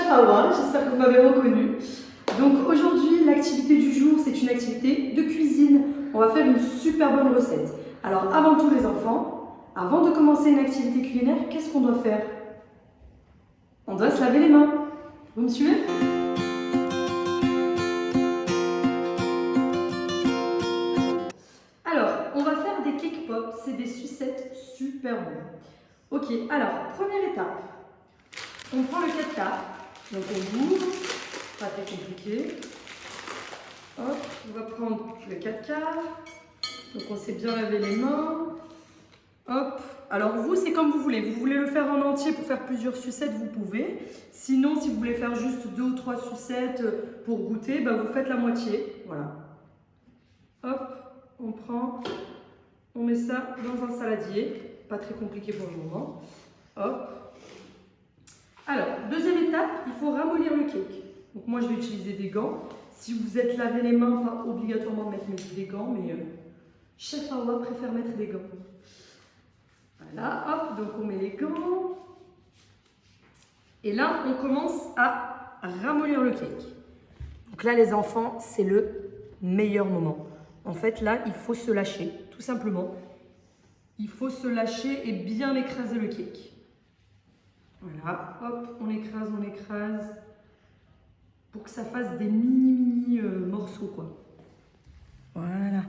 chef Awa, j'espère que vous m'avez reconnu. Donc aujourd'hui, l'activité du jour, c'est une activité de cuisine. On va faire une super bonne recette. Alors avant tout les enfants, avant de commencer une activité culinaire, qu'est-ce qu'on doit faire? On doit se laver les mains. Vous me suivez? Alors, on va faire des cake pops, c'est des sucettes super bons. Ok, alors, première étape, on prend le 4 quarts, donc on ouvre, pas très compliqué. Hop, on va prendre le 4 quarts, donc on s'est bien lavé les mains. Hop, alors vous, c'est comme vous voulez. Vous voulez le faire en entier pour faire plusieurs sucettes, vous pouvez. Sinon, si vous voulez faire juste 2 ou 3 sucettes pour goûter, bah vous faites la moitié. Voilà. Hop, on prend, on met ça dans un saladier. Pas très compliqué pour le moment. Hop. Alors, deuxième étape, il faut ramollir le cake. Donc moi, je vais utiliser des gants. Si vous êtes lavé les mains, pas obligatoirement mettre des gants, mais chef Awa préfère mettre des gants. Voilà, hop, donc on met les gants. Et là, on commence à ramollir le cake. Donc là, les enfants, c'est le meilleur moment. En fait, là, il faut se lâcher, tout simplement. Il faut se lâcher et bien écraser le cake. Voilà, hop, on écrase, pour que ça fasse des mini morceaux, quoi. Voilà.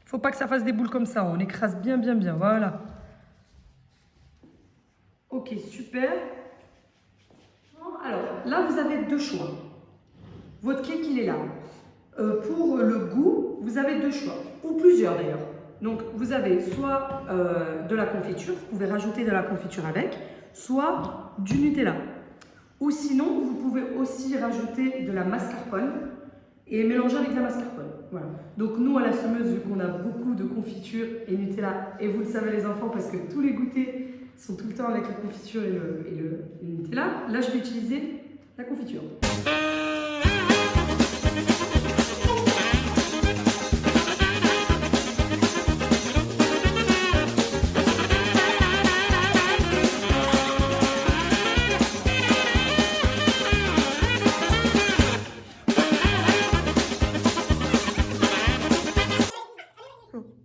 Faut pas que ça fasse des boules comme ça, on écrase bien, voilà. Ok, super. Alors, là, vous avez deux choix. Votre cake, il est là. Pour le goût, vous avez deux choix, ou plusieurs d'ailleurs. Donc, vous avez soit de la confiture, vous pouvez rajouter de la confiture avec, soit du Nutella. Ou sinon, vous pouvez aussi rajouter de la mascarpone et mélanger avec de la mascarpone. Voilà. Donc nous, à la semeuse, vu qu'on a beaucoup de confiture et Nutella, et vous le savez les enfants, parce que tous les goûters sont tout le temps avec la confiture et le Nutella, là je vais utiliser la confiture.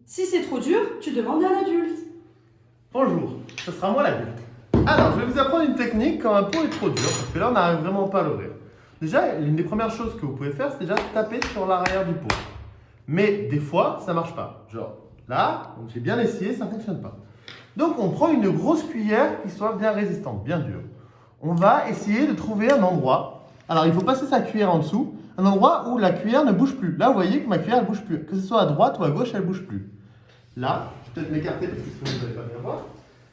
Si c'est trop dur, tu demandes à un adulte. Bonjour, ce sera moi l'adulte. Alors, je vais vous apprendre une technique quand un pot est trop dur, parce que là, on n'arrive vraiment pas à l'ouvrir. Déjà, l'une des premières choses que vous pouvez faire, c'est déjà taper sur l'arrière du pot. Mais des fois, ça ne marche pas. Genre, là, j'ai bien essayé, ça ne fonctionne pas. Donc, on prend une grosse cuillère qui soit bien résistante, bien dure. On va essayer de trouver un endroit. Alors, il faut passer sa cuillère en dessous, un endroit où la cuillère ne bouge plus. Là, vous voyez que ma cuillère ne bouge plus. Que ce soit à droite ou à gauche, elle ne bouge plus. Là, je vais peut-être m'écarter parce que sinon vous n'allez pas bien voir.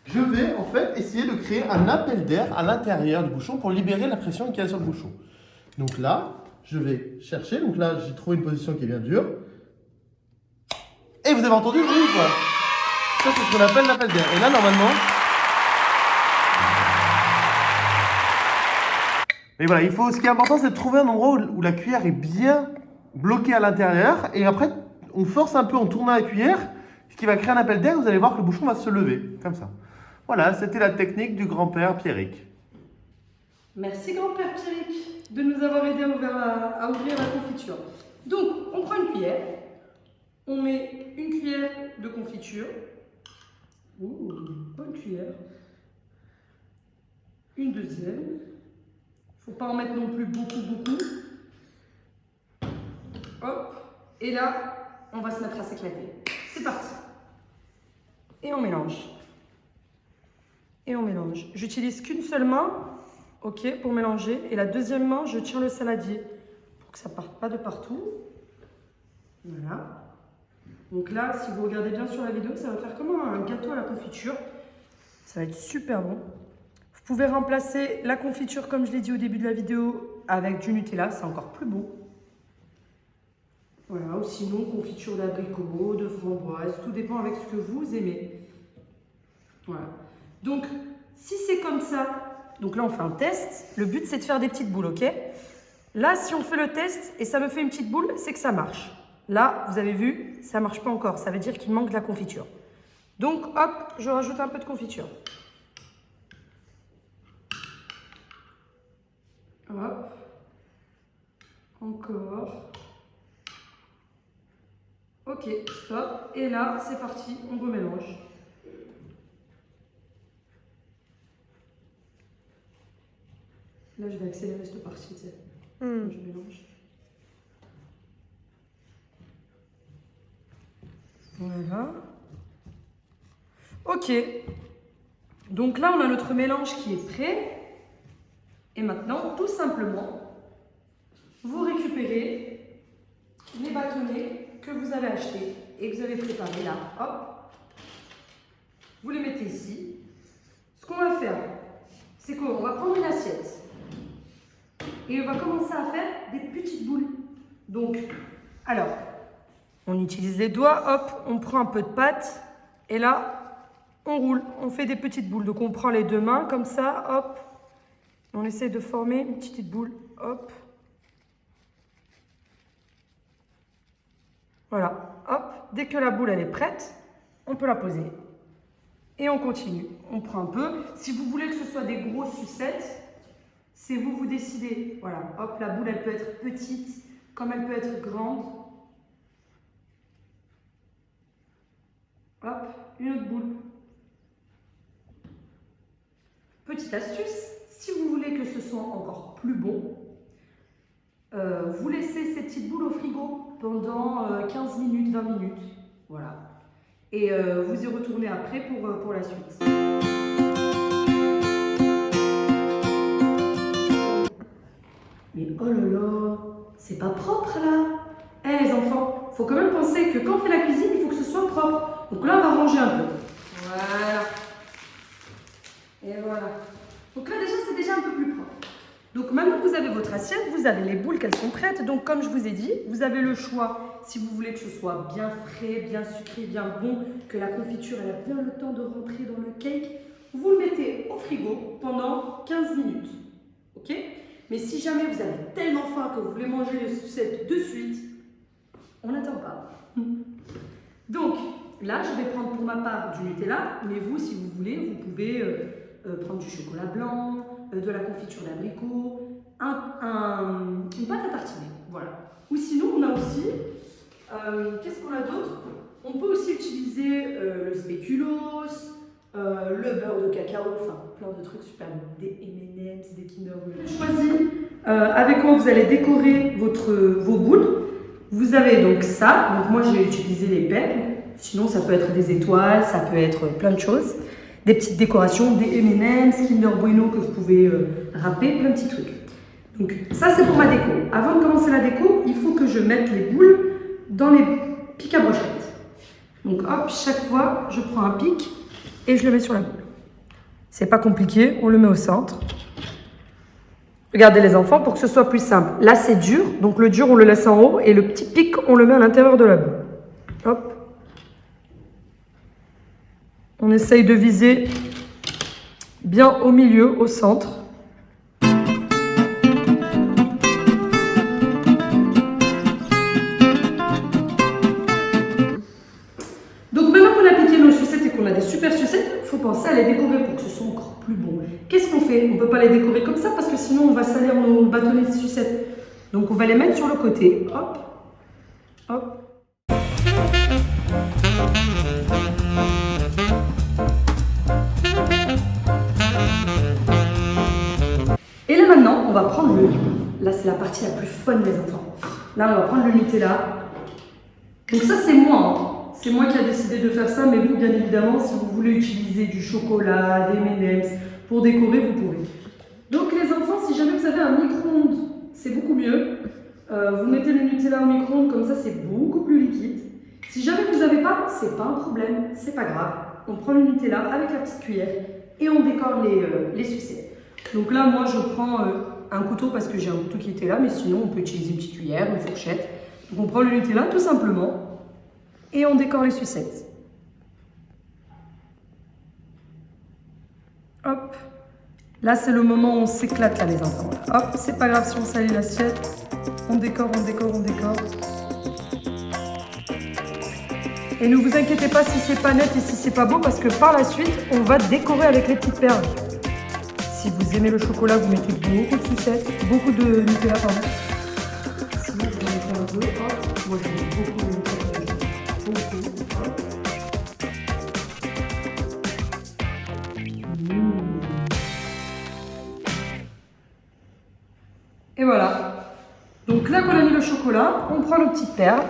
Je vais en fait essayer de créer un appel d'air à l'intérieur du bouchon pour libérer la pression qu'il y a sur le bouchon. Donc là, je vais chercher. Donc là, j'ai trouvé une position qui est bien dure. Et vous avez entendu le bruit ou quoi? Ça, c'est ce qu'on appelle l'appel d'air. Et là, normalement... Et voilà, ce qui est important, c'est de trouver un endroit où la cuillère est bien bloquée à l'intérieur. Et après, on force un peu en tournant la cuillère, ce qui va créer un appel d'air. Vous allez voir que le bouchon va se lever, comme ça. Voilà, c'était la technique du grand-père Pierrick. Merci grand-père Pierrick de nous avoir aidé à ouvrir la confiture. Donc, on prend une cuillère, on met une cuillère de confiture. Ouh, bonne cuillère. Une deuxième. Faut pas en mettre non plus beaucoup. Hop. Et là, on va se mettre à s'éclater. C'est parti. Et on mélange. J'utilise qu'une seule main, ok, pour mélanger. Et la deuxième main, je tiens le saladier pour que ça ne parte pas de partout. Voilà. Donc là, si vous regardez bien sur la vidéo, ça va faire comme un gâteau à la confiture. Ça va être super bon. Vous pouvez remplacer la confiture, comme je l'ai dit au début de la vidéo, avec du Nutella, c'est encore plus beau. Voilà, ou sinon confiture d'abricot, de framboise, tout dépend avec ce que vous aimez. Voilà. Donc, si c'est comme ça, donc là on fait un test. Le but c'est de faire des petites boules, ok? Là, si on fait le test et ça me fait une petite boule, c'est que ça marche. Là, vous avez vu, ça ne marche pas encore. Ça veut dire qu'il manque de la confiture. Donc, hop, je rajoute un peu de confiture. Encore. Ok, stop. Et là, c'est parti, on remélange. Là, je vais accélérer cette partie, tu sais. Je mélange. Voilà. Ok. Donc là, on a notre mélange qui est prêt. Et maintenant, tout simplement, vous récupérez les bâtonnets que vous avez achetés et que vous avez préparés là. Hop. Vous les mettez ici. Ce qu'on va faire, c'est qu'on va prendre une assiette. Et on va commencer à faire des petites boules. Donc, alors, on utilise les doigts, hop, on prend un peu de pâte. Et là, on roule, on fait des petites boules. Donc, on prend les deux mains comme ça, hop. On essaie de former une petite boule, hop. Voilà, hop. Dès que la boule, elle est prête, on peut la poser. Et on continue. On prend un peu. Si vous voulez que ce soit des grosses sucettes, c'est vous décidez. Voilà, hop, la boule, elle peut être petite, comme elle peut être grande. Hop, une autre boule. Petite astuce, si vous voulez que ce soit encore plus bon, vous laissez ces petites boules au frigo pendant 15 minutes, 20 minutes. Voilà. Et vous y retournez après pour la suite. Mais oh là là, c'est pas propre là. Eh les enfants, faut quand même penser que quand on fait la cuisine, il faut que ce soit propre. Donc là, on va ranger un peu. Voilà. Et voilà. Donc là, déjà, c'est déjà un peu plus propre. Donc maintenant que vous avez votre assiette, vous avez les boules qu'elles sont prêtes. Donc comme je vous ai dit, vous avez le choix si vous voulez que ce soit bien frais, bien sucré, bien bon, que la confiture elle a bien le temps de rentrer dans le cake. Vous le mettez au frigo pendant 15 minutes. Ok ? Mais si jamais vous avez tellement faim que vous voulez manger les sucettes de suite, on n'attend pas. Donc là, je vais prendre pour ma part du Nutella, mais vous, si vous voulez, vous pouvez prendre du chocolat blanc, de la confiture d'abricot, une pâte à tartiner, voilà. Ou sinon, on a aussi, qu'est-ce qu'on a d'autre? On peut aussi utiliser le spéculoos, le beurre de cacao, enfin plein de trucs super bons, des M&M's, des Kinder Bueno. Choisis avec quoi vous allez décorer vos boules. Vous avez donc ça, donc moi j'ai utilisé les perles, sinon ça peut être des étoiles, ça peut être plein de choses. Des petites décorations, des M&M's, Kinder Bueno que vous pouvez râper, plein de petits trucs. Donc ça c'est pour ma déco. Avant de commencer la déco, il faut que je mette les boules dans les pics à brochettes. Donc hop, chaque fois je prends un pic et je le mets sur la boule. C'est pas compliqué, on le met au centre. Regardez les enfants, pour que ce soit plus simple. Là c'est dur, donc le dur on le laisse en haut et le petit pic on le met à l'intérieur de la boule. Hop. On essaye de viser bien au milieu, au centre. Donc maintenant qu'on a appliqué nos sucettes et qu'on a des super sucettes, il faut penser à les décorer pour que ce soit encore plus bon. Qu'est-ce qu'on fait? On ne peut pas les décorer comme ça parce que sinon on va salir nos bâtonnets de sucettes. Donc on va les mettre sur le côté. Hop, hop. Et là maintenant, on va prendre là c'est la partie la plus fun des enfants. Là on va prendre le Nutella. Donc ça c'est moi, hein. C'est moi qui ai décidé de faire ça, mais vous bien évidemment, si vous voulez utiliser du chocolat, des M&M's pour décorer, vous pouvez. Donc les enfants, si jamais vous avez un micro-ondes, c'est beaucoup mieux. Vous mettez le Nutella au micro-ondes, comme ça c'est beaucoup plus liquide. Si jamais vous n'avez pas, c'est pas un problème, c'est pas grave. On prend le Nutella avec la petite cuillère et on décore les sucettes. Donc là, moi, je prends un couteau parce que j'ai un couteau qui était là, mais sinon, on peut utiliser une petite cuillère, une fourchette. Donc on prend le Nutella tout simplement et on décore les sucettes. Hop. Là, c'est le moment où on s'éclate là, les enfants. Hop, c'est pas grave si on salit l'assiette. On décore, on décore, on décore. Et ne vous inquiétez pas si c'est pas net et si c'est pas beau parce que par la suite, on va décorer avec les petites perles. Si vous aimez le chocolat, vous mettez beaucoup de sucettes, beaucoup de Nutella, pardon. peu. Hop, moi j'aime beaucoup le chocolat. Beaucoup. Hop. Et voilà. Donc là qu'on a mis le chocolat, on prend nos petites perles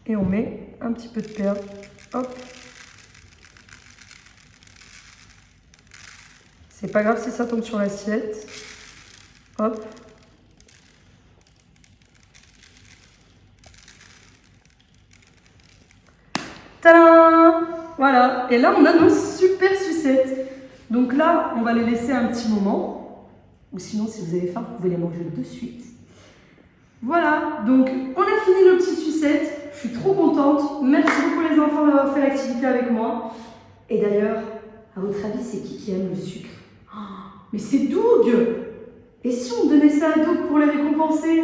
et on met un petit peu de perles. Hop. C'est pas grave si ça tombe sur l'assiette. Hop. Tadam! Voilà. Et là, on a nos super sucettes. Donc là, on va les laisser un petit moment. Ou sinon, si vous avez faim, vous pouvez les manger de suite. Voilà. Donc, on a fini nos petites sucettes. Je suis trop contente. Merci beaucoup les enfants d'avoir fait l'activité avec moi. Et d'ailleurs, à votre avis, c'est qui aime le sucre? Oh, mais c'est Doug! Et si on donnait ça à Doug pour les récompenser?